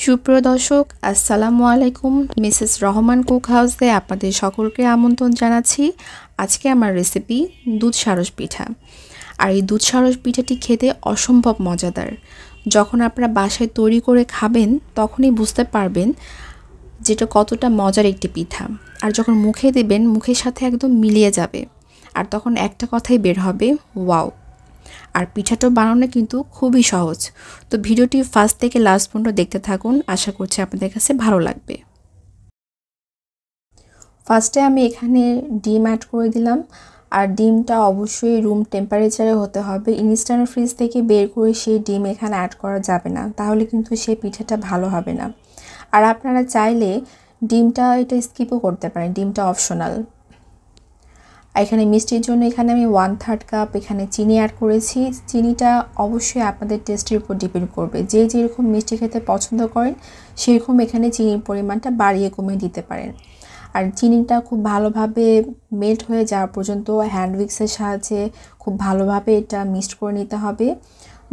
সুপ্রিয় দর্শক, আসসালামু আলাইকুম। মিসেস রহমান কুক হাউসে আপনাদের সকলকে আমন্ত্রণ জানাচ্ছি। আজকে আমার রেসিপি দুধ সারস পিঠা। আর এই দুধ সারস পিঠাটি খেতে অসম্ভব মজাদার। যখন আপনারা বাসায় তৈরি করে খাবেন তখনই বুঝতে পারবেন যেটা কতটা মজার একটি পিঠা। আর যখন মুখে দেবেন মুখের সাথে একদম মিলিয়ে যাবে। আর তখন একটা কথাই বের হবে, ওয়াও। আর পিঠাটা বানানো কিন্তু খুবই সহজ। তো ভিডিওটি ফার্স্ট থেকে লাস্ট পর্যন্ত দেখতে থাকুন, আশা করছি আপনাদের কাছে ভালো লাগবে। ফার্স্টে আমি এখানে ডিম অ্যাড করে দিলাম। আর ডিমটা অবশ্যই রুম টেম্পারেচারে হতে হবে। ইনস্ট্যান্ট ফ্রিজ থেকে বের করে সেই ডিম এখানে অ্যাড করা যাবে না, তাহলে কিন্তু সেই পিঠাটা ভালো হবে না। আর আপনারা চাইলে ডিমটা এটা স্কিপও করতে পারেন, ডিমটা অপশনাল। এখানে মিষ্টির জন্য এখানে আমি 1/3 কাপ এখানে চিনি অ্যাড করেছি। চিনিটা অবশ্যই আপনাদের টেস্টের উপর ডিপেন্ড করবে। যে যেরকম মিষ্টি খেতে পছন্দ করেন সেরকম এখানে চিনির পরিমাণটা বাড়িয়ে কমিয়ে দিতে পারেন। আর চিনিটা খুব ভালোভাবে মেল্ট হয়ে যাওয়া পর্যন্ত হ্যান্ড উইক্সের সাহায্যে খুব ভালোভাবে এটা মিক্সড করে নিতে হবে।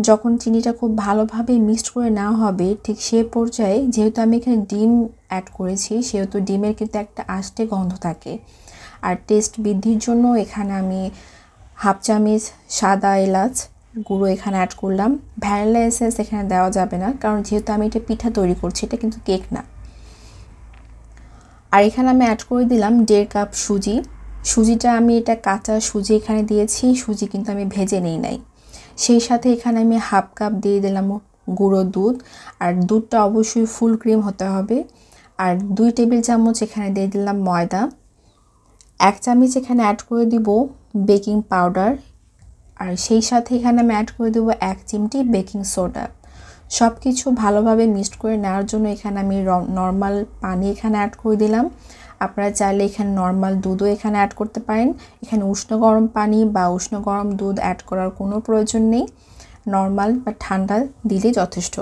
যখন চিনিটা খুব ভালোভাবে মিক্সড করে নেওয়া হবে ঠিক সে পর্যায়ে, যেহেতু আমি এখানে ডিম অ্যাড করেছি সেহেতু ডিমের কিন্তু একটা আষ্টে গন্ধ থাকে। আর টেস্ট বৃদ্ধির জন্য এখানে আমি 1/2 চামচ সাদা এলাচ গুঁড়ো এখানে অ্যাড করলাম। ভ্যানিলা এসেন্স এখানে দেওয়া যাবে না, কারণ যেহেতু আমি এটা পিঠা তৈরি করছি, এটা কিন্তু কেক না। আর এখানে আমি অ্যাড করে দিলাম 1.5 কাপ সুজি। সুজিটা আমি এটা কাঁচা সুজি এখানে দিয়েছি, সুজি কিন্তু আমি ভেজে নেই নাই। সেই সাথে এখানে আমি 1/2 কাপ দিয়ে দিলাম গুঁড়ো দুধ। আর দুধটা অবশ্যই ফুল ক্রিম হতে হবে। আর 2 টেবিল চামচ এখানে দিয়ে দিলাম ময়দা। 1 চামচ এখানে অ্যাড করে দিব বেকিং পাউডার। আর সেই সাথে এখানে আমি অ্যাড করে দেবো 1 চিমটি বেকিং সোডা। সব কিছু ভালোভাবে মিক্সড করে নেওয়ার জন্য এখানে আমি নর্মাল পানি এখানে অ্যাড করে দিলাম। আপনারা চাইলে এখানে নর্মাল দুধও এখানে অ্যাড করতে পারেন। এখানে উষ্ণ গরম পানি বা উষ্ণ গরম দুধ অ্যাড করার কোনো প্রয়োজন নেই, নর্মাল বা ঠান্ডা দিলে যথেষ্ট।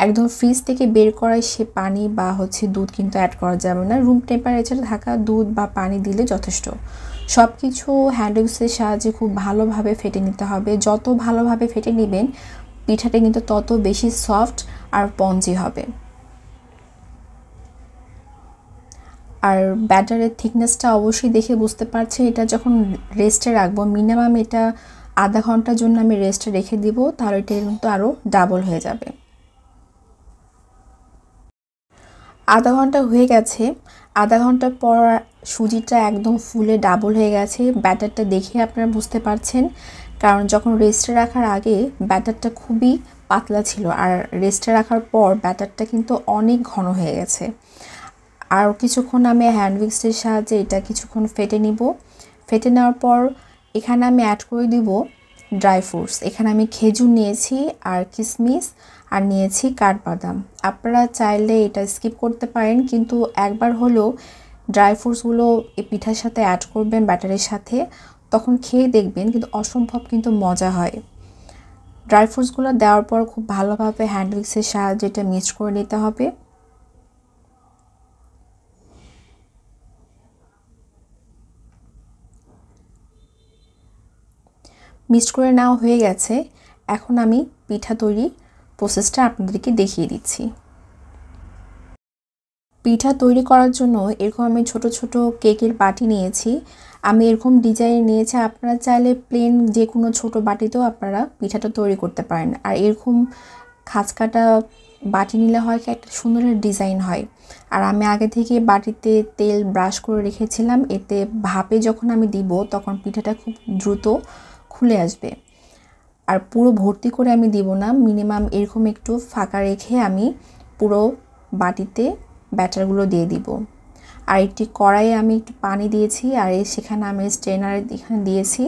একদম ফ্রিজ থেকে বের করা সে পানি বা দুধ কিন্তু অ্যাড করা যাবে না, রুম টেম্পারেচারে থাকা দুধ বা পানি দিলে যথেষ্ট। সব কিছু হ্যান্ড উইক্সের সাহায্যে খুব ভালোভাবে ফেটে নিতে হবে। যত ভালোভাবে ফেটে নেবেন পিঠাটা কিন্তু তত বেশি সফট আর স্পঞ্জি হবে। আর ব্যাটারের থিকনেসটা অবশ্যই দেখে বুঝতে পারছি। এটা যখন রেস্টে রাখবো, মিনিমাম এটা আধা ঘন্টার জন্য আমি রেস্টে রেখে দিব, তাহলে এটা কিন্তু আরও ডাবল হয়ে যাবে। আধা ঘন্টা হয়ে গেছে। আধা ঘন্টা পর সুজিটা একদম ফুলে ডাবল হয়ে গেছে। ব্যাটারটা দেখে আপনারা বুঝতে পারছেন, কারণ যখন রেস্টে রাখার আগে ব্যাটারটা খুবই পাতলা ছিল, আর রেস্টে রাখার পর ব্যাটারটা কিন্তু অনেক ঘন হয়ে গেছে। আর কিছুক্ষণ আমি হ্যান্ড উইক্সের সাহায্যে এটা কিছুক্ষণ ফেটে নিব। ফেটে নেওয়ার পর এখানে আমি অ্যাড করে দিব ড্রাই ফ্রুটস। এখানে আমি খেজুর নিয়েছি আর কিশমিশ আর নিয়েছি কাঠবাদাম। আপনারা চাইলে এটা স্কিপ করতে পারেন, কিন্তু একবার হলেও ড্রাই ফ্রুটসগুলো এই পিঠার সাথে অ্যাড করবেন ব্যাটারের সাথে, তখন খেয়ে দেখবেন কিন্তু অসম্ভব কিন্তু মজা হয়। ড্রাই ফ্রুটসগুলো দেওয়ার পর খুব ভালোভাবে হ্যান্ড উইক্সের সাহায্যে এটা মিক্সড করে নিতে হবে। মিক্সড করে নেওয়া হয়ে গেছে। এখন আমি পিঠা তৈরি প্রসেসটা আপনাদেরকে দেখিয়ে দিচ্ছি। পিঠা তৈরি করার জন্য এরকম আমি ছোট ছোট কেকের বাটি নিয়েছি। আমি এরকম ডিজাইন নিয়েছি, আপনারা চাইলে প্লেন যে কোনো ছোট বাটিতেও আপনারা পিঠাটা তৈরি করতে পারেন। আর এরকম খাঁজকাটা বাটি নিলে হয় কি একটা সুন্দর ডিজাইন হয়। আর আমি আগে থেকে বাটিতে তেল ব্রাশ করে রেখেছিলাম, এতে ভাপে যখন আমি দিব তখন পিঠাটা খুব দ্রুত খুলে আসবে। আর পুরো ভর্তি করে আমি দিব না, মিনিমাম এরকম একটু ফাঁকা রেখে আমি পুরো বাটিতে ব্যাটারগুলো দিয়ে দিব। আর একটি কড়াইয়ে আমি একটু পানি দিয়েছি, আর সেখানে আমি স্ট্রেনার এখানে দিয়েছি।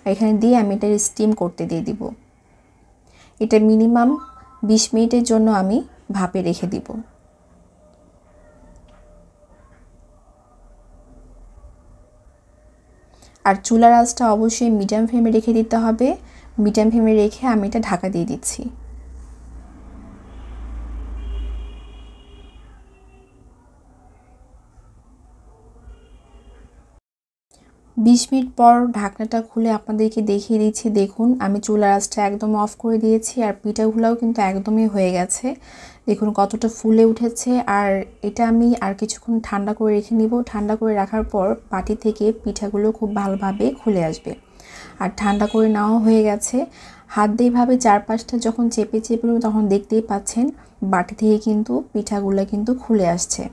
আর এখানে দিয়ে আমি এটা স্টিম করতে দিয়ে দিব। এটা মিনিমাম 20 মিনিটের জন্য আমি ভাপে রেখে দিব। আর চুলার আঁচটা অবশ্যই মিডিয়াম ফ্লেমে রেখে দিতে হবে। মিডিয়াম ফ্লেমে রেখে আমি এটা ঢাকা দিয়ে দিচ্ছি। 20 মিনিট পর ঢাকনাটা খুলে আপনাদেরকে দেখিয়ে দিচ্ছি। দেখুন আমি চুলার আঁচটা একদম অফ করে দিয়েছি আর পিঠাগুলোও কিন্তু একদমই হয়ে গেছে। দেখুন কতটা ফুলে উঠেছে। আর এটা আমি আর কিছুক্ষণ ঠান্ডা করে রেখে নিব। ঠান্ডা করে রাখার পর বাটি থেকে পিঠাগুলো খুব ভালোভাবে খুলে আসবে। আর ঠান্ডা করে নেওয়া হয়ে গেছে। হাত দিয়ে ভাবে চারপাশটা যখন চেপে চেপে তখন দেখতেই পাচ্ছেন বাটি থেকে কিন্তু পিঠাগুলো কিন্তু খুলে আসছে।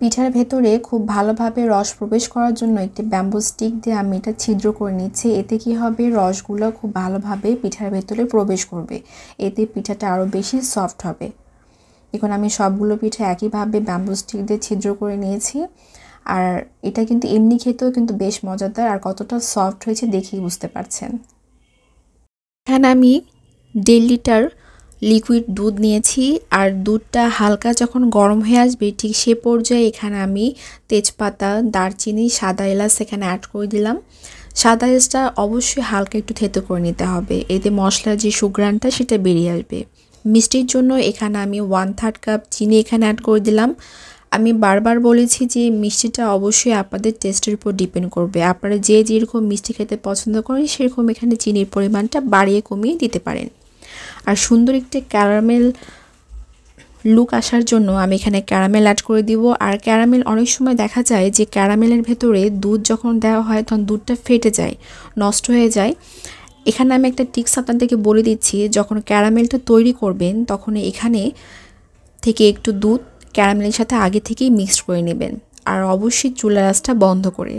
পিঠার ভেতরে খুব ভালোভাবে রস প্রবেশ করার জন্য একটি ব্যাম্বু স্টিক দিয়ে আমি এটা ছিদ্র করে নিচ্ছি। এতে কি হবে, রসগুলো খুব ভালোভাবে পিঠার ভেতরে প্রবেশ করবে। এতে পিঠাটা আরও বেশি সফট হবে। এখন আমি সবগুলো পিঠা একইভাবে ব্যাম্বু স্টিক দিয়ে ছিদ্র করে নিয়েছি। আর এটা কিন্তু এমনি খেতেও কিন্তু বেশ মজাদার, আর কতটা সফট হয়েছে দেখেই বুঝতে পারছেন। এখানে আমি 1.5 লিটার লিকুইড দুধ নিয়েছি। আর দুধটা হালকা যখন গরম হয়ে আসবে ঠিক সে পর্যায়ে এখানে আমি তেজপাতা, দারচিনি, সাদা এলাচ এখানে অ্যাড করে দিলাম। সাদা এলাচটা অবশ্যই হালকা একটু থেতো করে নিতে হবে, এতে মশলার যে সুঘ্রাণটা সেটা বেরিয়ে আসবে। মিষ্টির জন্য এখানে আমি 1/3 কাপ চিনি এখানে অ্যাড করে দিলাম। আমি বারবার বলেছি যে মিষ্টিটা অবশ্যই আপনাদের টেস্টের উপর ডিপেন্ড করবে। আপনারা যে যেরকম মিষ্টি খেতে পছন্দ করেন সেরকম এখানে চিনির পরিমাণটা বাড়িয়ে কমিয়ে দিতে পারেন। আর সুন্দর একটি ক্যারামেল লুক আসার জন্য আমি এখানে ক্যারামেল অ্যাড করে দিব। আর ক্যারামেল অনেক সময় দেখা যায় যে ক্যারামেলের ভেতরে দুধ যখন দেওয়া হয় তখন দুধটা ফেটে যায়, নষ্ট হয়ে যায়। এখানে আমি একটা টিপস আপনাদেরকে বলে দিচ্ছি, যখন ক্যারামেলটা তৈরি করবেন তখন এখানে থেকে একটু দুধ ক্যারামেলের সাথে আগে থেকেই মিক্সড করে নেবেন। আর অবশ্যই চুলার আঁচটা বন্ধ করে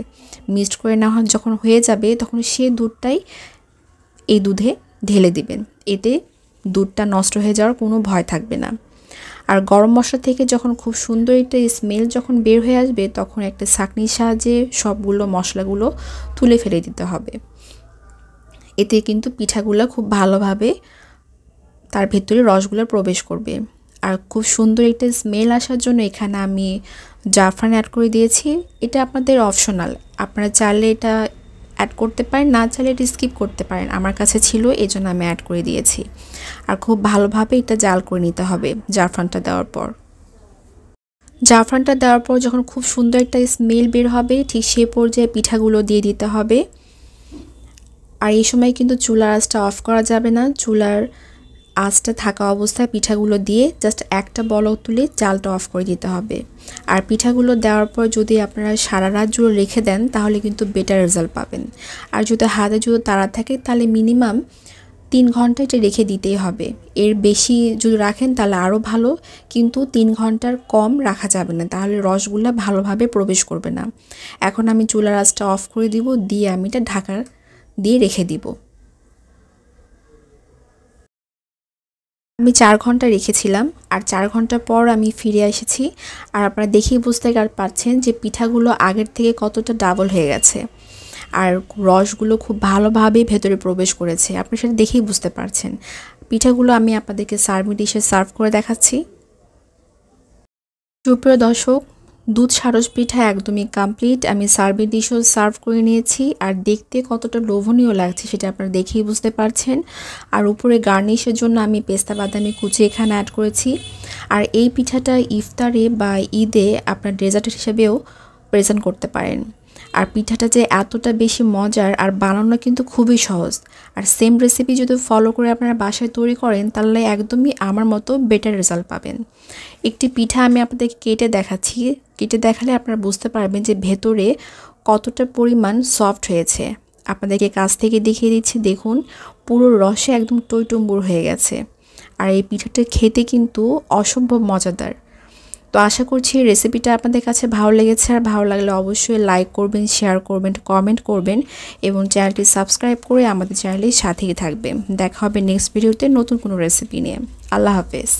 মিক্সড করে নেওয়া যখন হয়ে যাবে তখন সেই দুধটাই এই দুধে ঢেলে দিবেন। এতে দুধটা নষ্ট হয়ে যাওয়ার কোনো ভয় থাকবে না। আর গরম মশলা থেকে যখন খুব সুন্দর একটা স্মেল যখন বের হয়ে আসবে তখন একটা ছাঁকনির সাহায্যে সবগুলো মশলাগুলো তুলে ফেলে দিতে হবে। এতে কিন্তু পিঠাগুলো খুব ভালোভাবে তার ভেতরে রসগুলো প্রবেশ করবে। আর খুব সুন্দর একটা স্মেল আসার জন্য এখানে আমি জাফরান অ্যাড করে দিয়েছি। এটা আপনাদের অপশনাল, আপনারা চাইলে এটা অ্যাড করতে পারেন, না চাইলে এটা স্কিপ করতে পারেন। আমার কাছে ছিল এজন্য আমি অ্যাড করে দিয়েছি। আর খুব ভালোভাবে এটা জাল করে নিতে হবে জাফরানটা দেওয়ার পর। জাফরানটা দেওয়ার পর যখন খুব সুন্দর একটা স্মেল বের হবে ঠিক সেই পর্যায়ে পিঠাগুলো দিয়ে দিতে হবে। আর এই সময় কিন্তু চুলার আঁচটা অফ করা যাবে না। চুলার আঁচটা থাকা অবস্থায় পিঠাগুলো দিয়ে জাস্ট একটা বলক তুলে জালটা অফ করে দিতে হবে। আর পিঠাগুলো দেওয়ার পর যদি আপনারা সারা রাত জুড়ে রেখে দেন তাহলে কিন্তু বেটার রেজাল্ট পাবেন। আর যদি হাতে যদি তাড়া থাকে তাহলে মিনিমাম 3 ঘন্টা এটা রেখে দিতেই হবে। এর বেশি যদি রাখেন তাহলে আরও ভালো, কিন্তু 3 ঘন্টার কম রাখা যাবে না, তাহলে রসগুলো ভালোভাবে প্রবেশ করবে না। এখন আমি চুলার আঁচটা অফ করে দিব, দিয়ে আমি এটা ঢাকা দিয়ে রেখে দিব। আমি 4 ঘন্টা রেখেছিলাম। আর 4 ঘন্টা পর আমি ফিরে এসেছি। আর আপনারা দেখেই বুঝতে পারছেন যে পিঠাগুলো আগের থেকে কতটা ডাবল হয়ে গেছে। আর রসগুলো খুব ভালোভাবে ভেতরে প্রবেশ করেছে, আপনি সেটা দেখেই বুঝতে পারছেন। পিঠাগুলো আমি আপনাদেরকে সার্ভিং ডিশে সার্ভ করে দেখাচ্ছি। সুপ্রিয় দর্শক, দুধ সারস পিঠা একদমই কমপ্লিট। আমি সার্ভিং ডিশও সার্ভ করে নিয়েছি। আর দেখতে কতটা লোভনীয় লাগছে সেটা আপনারা দেখেই বুঝতে পারছেন। আর উপরে গার্নিশের জন্য আমি পেস্তা বাদামি কুচি এখানে অ্যাড করেছি। আর এই পিঠাটা ইফতারে বা ঈদে আপনার ডেজার্ট হিসেবেও প্রেজেন্ট করতে পারেন। আর পিঠাটা যে এতটা বেশি মজার আর বানানো কিন্তু খুবই সহজ। আর সেম রেসিপি যদি ফলো করে আপনারা বাসায় তৈরি করেন তাহলে একদমই আমার মতো বেটার রেজাল্ট পাবেন। একটি পিঠা আমি আপনাদেরকে কেটে দেখাচ্ছি। কেটে দেখালে আপনারা বুঝতে পারবেন যে ভেতরে কতটা পরিমাণ সফট হয়েছে। আপনাদেরকে কাছ থেকে দেখিয়ে দিচ্ছি, দেখুন পুরো রসে একদম টইটুম্বুর হয়ে গেছে। আর এই পিঠাটা খেতে কিন্তু অসম্ভব মজাদার। তো আশা করছি রেসিপিটা আপনাদের কাছে ভালো লেগেছে। আর ভালো লাগলে অবশ্যই লাইক করবেন, শেয়ার করবেন, কমেন্ট করবেন এবং চ্যানেলটি সাবস্ক্রাইব করে আমাদের চ্যানেলের সাথেই থাকবেন। দেখা হবে নেক্সট ভিডিওতে নতুন কোনো রেসিপি নিয়ে। আল্লাহ হাফেজ।